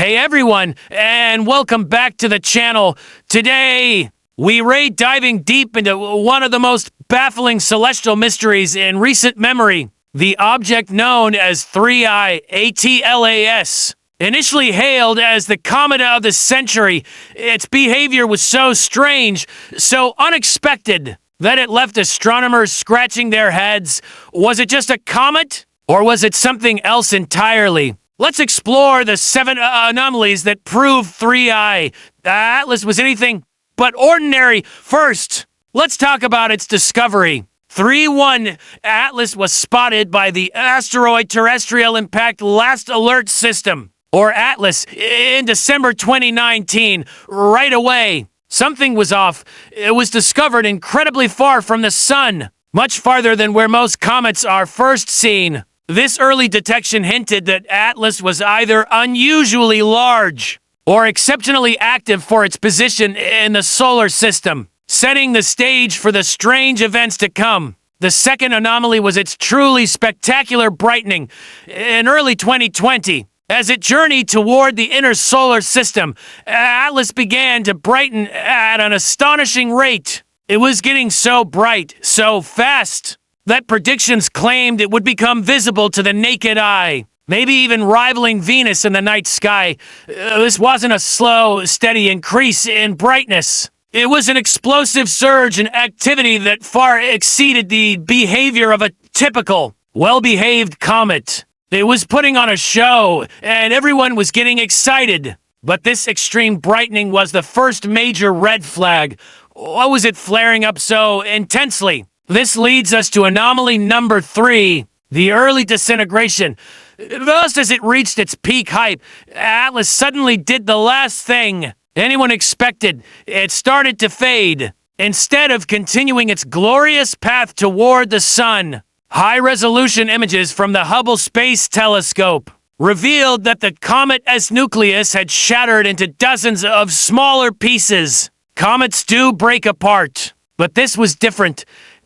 Hey everyone, and welcome back to the channel. Today, we're diving deep into one of the most baffling celestial mysteries in recent memory, the object known as 3I ATLAS. Initially hailed as the comet of the century, its behavior was so strange, so unexpected, that it left astronomers scratching their heads. Was it just a comet? Or was it something else entirely? Let's explore the 7 anomalies that prove 3I Atlas was anything but ordinary. First, let's talk about its discovery. 3-1 Atlas was spotted by the Asteroid Terrestrial Impact Last Alert System, or ATLAS, in December 2019. Right away, something was off. It was discovered incredibly far from the sun, much farther than where most comets are first seen. This early detection hinted that ATLAS was either unusually large or exceptionally active for its position in the solar system, setting the stage for the strange events to come. The second anomaly was its truly spectacular brightening in early 2020. As it journeyed toward the inner solar system, ATLAS began to brighten at an astonishing rate. It was getting so bright, so fast, that predictions claimed it would become visible to the naked eye, maybe even rivaling Venus in the night sky. This wasn't a slow, steady increase in brightness. It was an explosive surge in activity that far exceeded the behavior of a typical, well-behaved comet. It was putting on a show, and everyone was getting excited. But this extreme brightening was the first major red flag. Why was it flaring up so intensely? This leads us to anomaly number 3, the early disintegration. Just as it reached its peak hype, ATLAS suddenly did the last thing anyone expected. It started to fade. Instead of continuing its glorious path toward the sun, high-resolution images from the Hubble Space Telescope revealed that the comet's nucleus had shattered into dozens of smaller pieces. Comets do break apart, but this was different.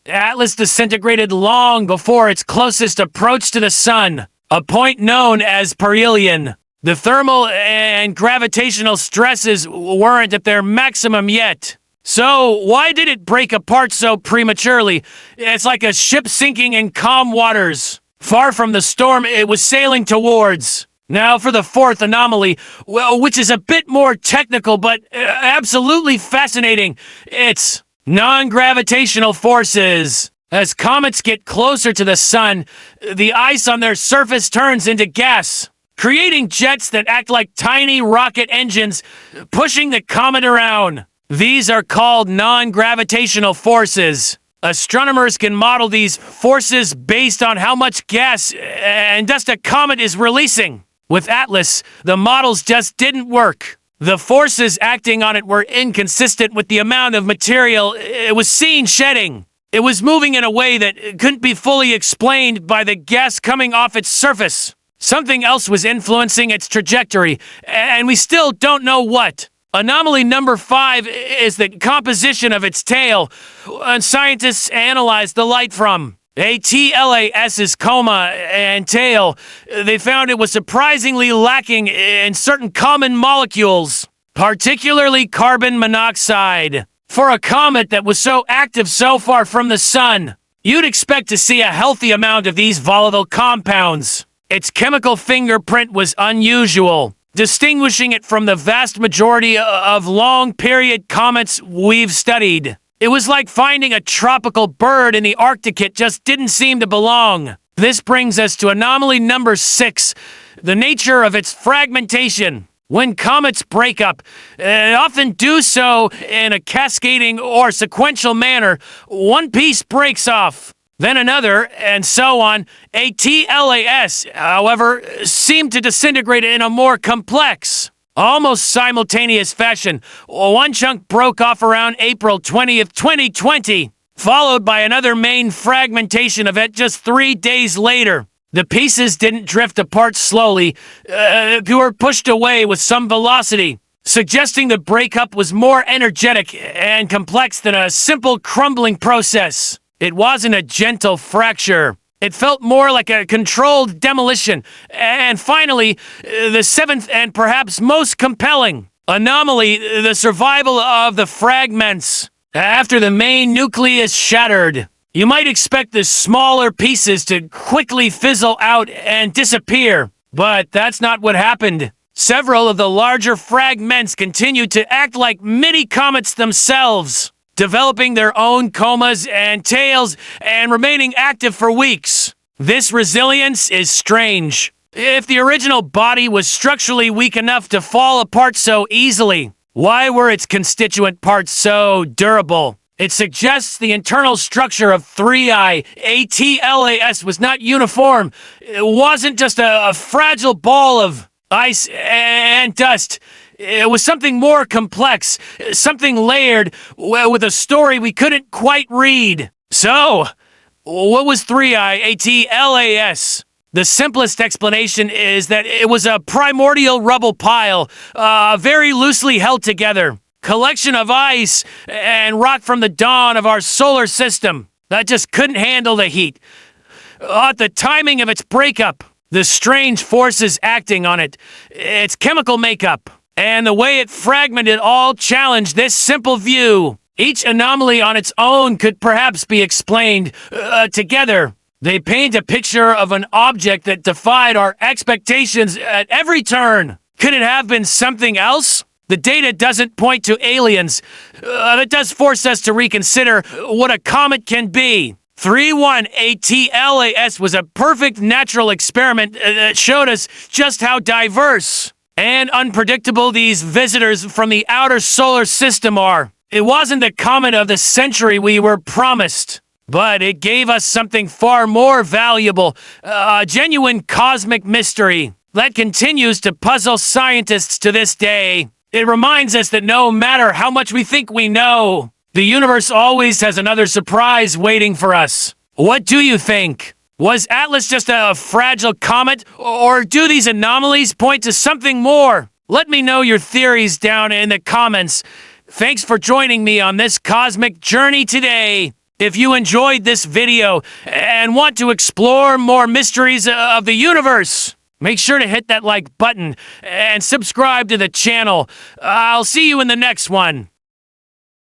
ATLAS disintegrated long before its closest approach to the sun, a point known as perihelion. The thermal and gravitational stresses weren't at their maximum yet. So why did it break apart so prematurely? It's like a ship sinking in calm waters, far from the storm it was sailing towards. Now for the fourth anomaly, which is a bit more technical but absolutely fascinating. It's non-gravitational forces. As comets get closer to the sun, the ice on their surface turns into gas, creating jets that act like tiny rocket engines, pushing the comet around. These are called non-gravitational forces. Astronomers can model these forces based on how much gas and dust a comet is releasing. With ATLAS, the models just didn't work. The forces acting on it were inconsistent with the amount of material it was seen shedding. It was moving in a way that couldn't be fully explained by the gas coming off its surface. Something else was influencing its trajectory, and we still don't know what. Anomaly number 5 is the composition of its tail, and scientists analyzed the light from ATLAS's coma and tail. They found it was surprisingly lacking in certain common molecules, particularly carbon monoxide. For a comet that was so active so far from the sun, you'd expect to see a healthy amount of these volatile compounds. Its chemical fingerprint was unusual, distinguishing it from the vast majority of long-period comets we've studied. It was like finding a tropical bird in the Arctic. It just didn't seem to belong. This brings us to anomaly number 6, the nature of its fragmentation. When comets break up, they often do so in a cascading or sequential manner. One piece breaks off, then another, and so on. ATLAS, however, seemed to disintegrate in a more complex, almost simultaneous fashion. One chunk broke off around April 20th, 2020, followed by another main fragmentation event just 3 days later. The pieces didn't drift apart slowly, they were pushed away with some velocity, suggesting the breakup was more energetic and complex than a simple crumbling process. It wasn't a gentle fracture. It felt more like a controlled demolition. And finally, the seventh and perhaps most compelling anomaly, the survival of the fragments. After the main nucleus shattered, you might expect the smaller pieces to quickly fizzle out and disappear, but that's not what happened. Several of the larger fragments continued to act like mini-comets themselves, developing their own comas and tails and remaining active for weeks. This resilience is strange. If the original body was structurally weak enough to fall apart so easily, why were its constituent parts so durable? It suggests the internal structure of 3I ATLAS was not uniform. It wasn't just a fragile ball of ice and dust. It was something more complex, something layered with a story we couldn't quite read. So, what was 3I ATLAS? The simplest explanation is that it was a primordial rubble pile, very loosely held together. Collection of ice and rock from the dawn of our solar system that just couldn't handle the heat. At the timing of its breakup, the strange forces acting on it, its chemical makeup, and the way it fragmented all challenged this simple view. Each anomaly on its own could perhaps be explained together. They paint a picture of an object that defied our expectations at every turn. Could it have been something else? The data doesn't point to aliens. That does force us to reconsider what a comet can be. 3-1 ATLAS was a perfect natural experiment that showed us just how diverse and unpredictable these visitors from the outer solar system are. It wasn't the comet of the century we were promised, but it gave us something far more valuable, a genuine cosmic mystery that continues to puzzle scientists to this day. It reminds us that no matter how much we think we know, the universe always has another surprise waiting for us. What do you think? Was Atlas just a fragile comet, or do these anomalies point to something more? Let me know your theories down in the comments. Thanks for joining me on this cosmic journey today. If you enjoyed this video and want to explore more mysteries of the universe, make sure to hit that like button and subscribe to the channel. I'll see you in the next one.